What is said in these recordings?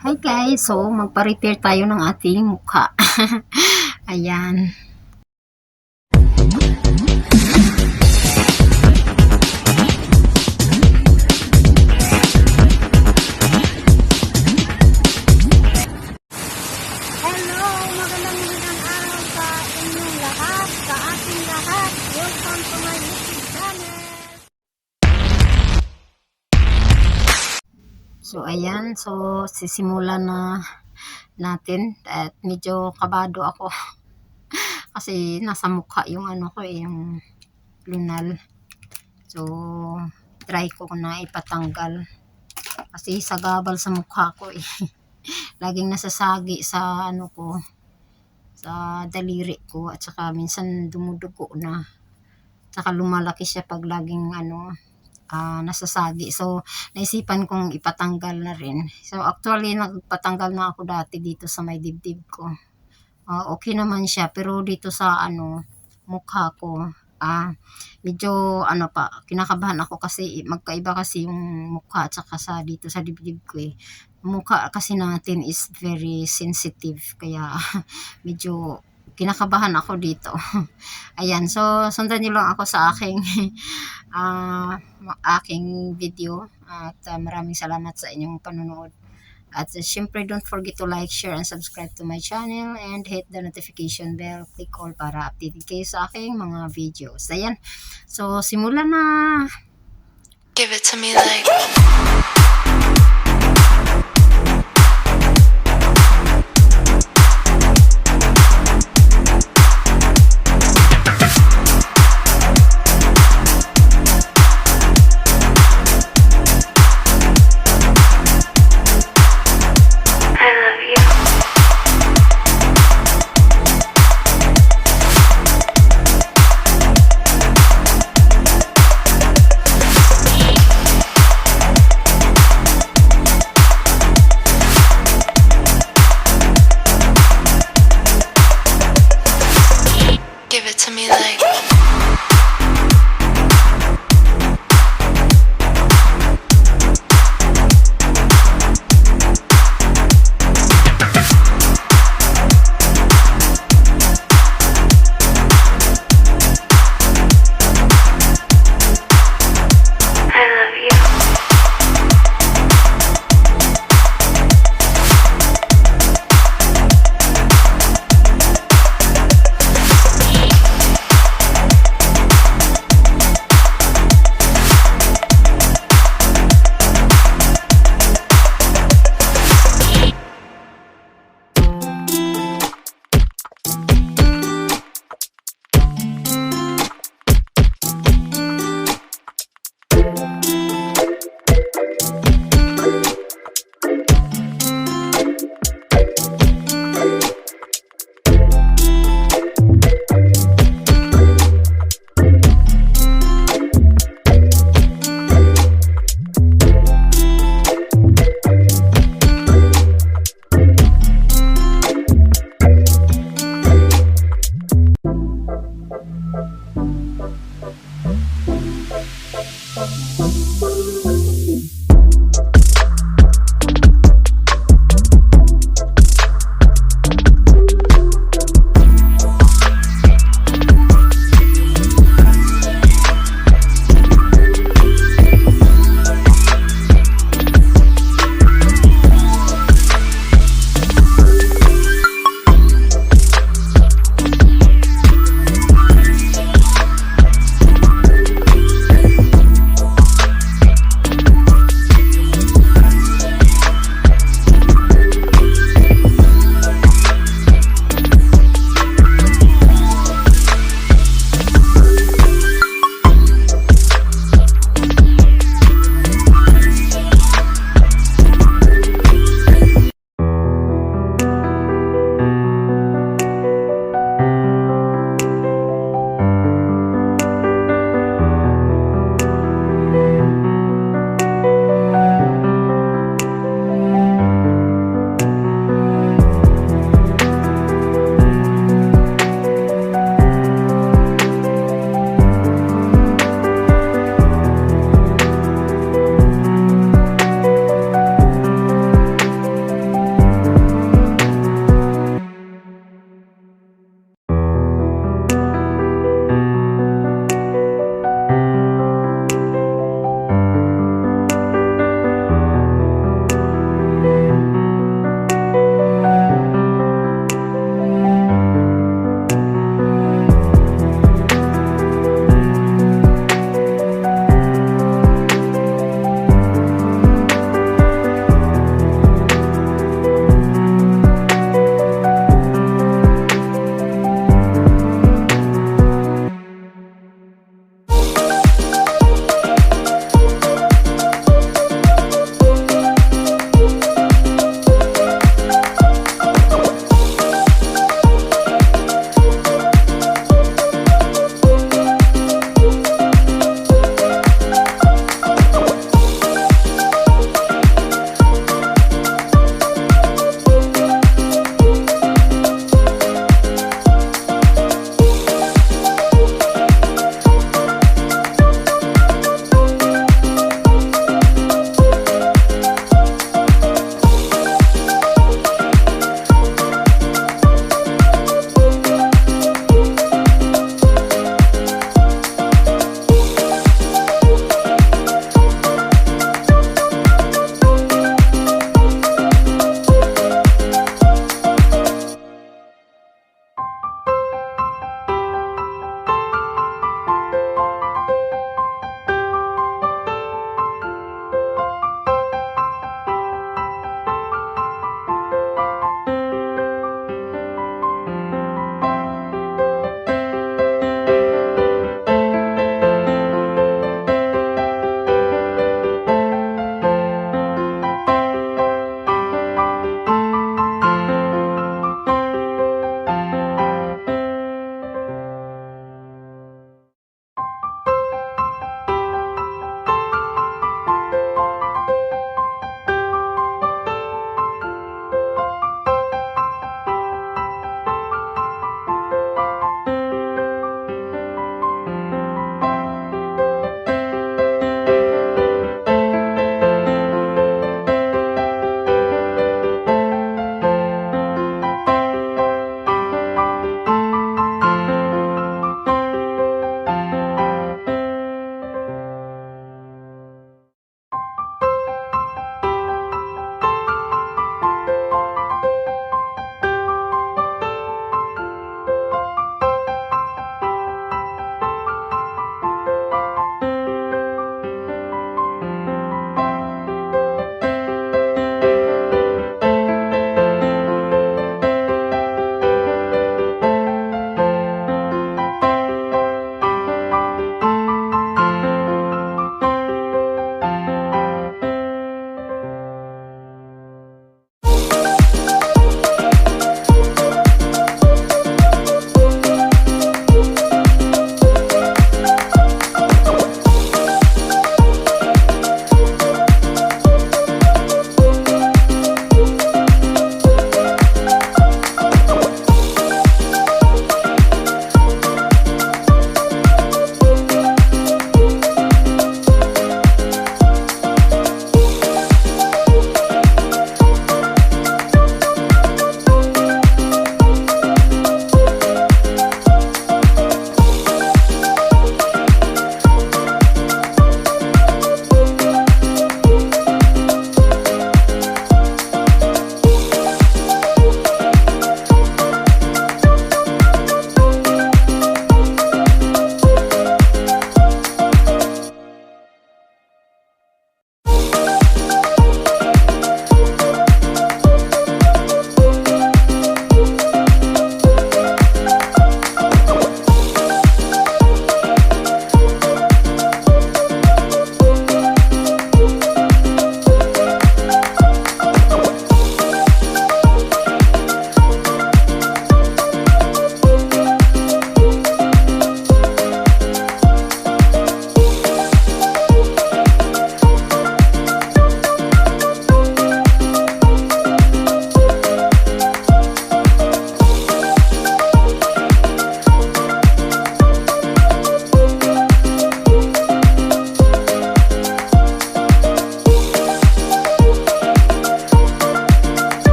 Hi guys, so magpa-repair tayo ng ating mukha. Ayan. Hello, magandang araw sa inyong lahat, sa ating lahat. Welcome to my YouTube channel. So ayan, so sisimulan na natin at medyo kabado ako kasi nasa mukha yung ano ko yung lunal. So try ko na ipatanggal kasi sagabal sa mukha ko eh. Laging nasasagi sa ano ko, sa daliri ko, at saka minsan dumudugo na, saka lumalaki siya pag laging ano, nasasagi. So naisipan kong ipatanggal na rin. So actually nagpatanggal na ako dati dito sa may dibdib ko. Okay naman siya, pero dito sa ano mukha ko, medyo ano pa, kinakabahan ako kasi magkaiba kasi yung mukha at saka sa dito sa dibdib ko eh. Mukha kasi natin is very sensitive, kaya medyo kinakabahan ako dito. Ayan, so sundan niyo lang ako sa aking aking video at maraming salamat sa inyong panonood. At syempre, don't forget to like, share, and subscribe to my channel and hit the notification bell. Click all para updated kayo sa aking mga videos. Ayan. So, simulan na. Give it to me like I love you.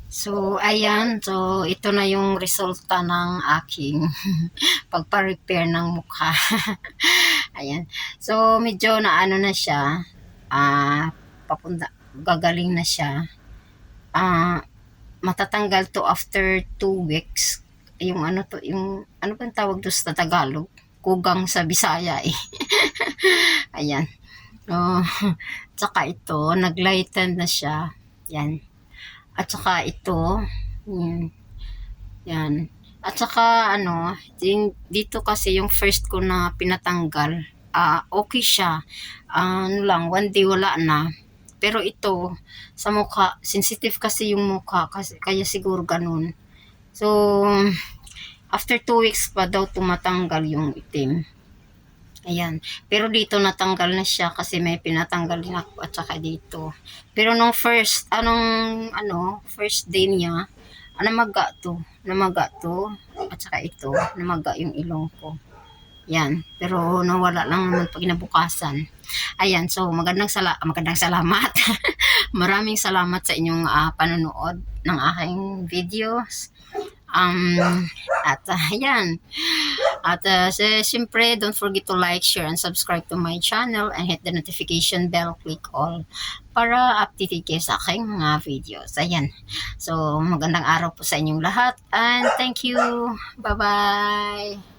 So, ayan. So, ito na yung resulta ng aking pagpa-repair ng mukha. Ayan. So, medyo na ano na siya. Papunta, gagaling na siya. Matatanggal to after 2 weeks. Yung ano to, yung, ano bang tawag to sa Tagalog? Kugang sa Bisaya eh. Ayan. Oh, tsaka ito, naglighten na siya. Yan. At saka ito, yan. At saka ano, dito kasi yung first ko na pinatanggal, okay siya. Ano lang, one day wala na. Pero ito, sa mukha, sensitive kasi yung mukha, kasi, kaya siguro ganun. So, after 2 weeks pa daw tumatanggal yung itim. Ayan. Pero dito natanggal na siya kasi may pinatanggal din ako at saka dito. Pero nung first day niya, namaga to. Namaga to. At saka ito, namaga yung ilong ko. Yan. Pero nawala lang naman pag kinabukasan. Ayan. So, magandang salamat. Maraming salamat sa inyong panonood ng aking videos. Ayan. At siyempre, don't forget to like, share, and subscribe to my channel and hit the notification bell, click all para updated kayo sa aking mga videos. Ayan. So, magandang araw po sa inyong lahat and thank you. Bye-bye.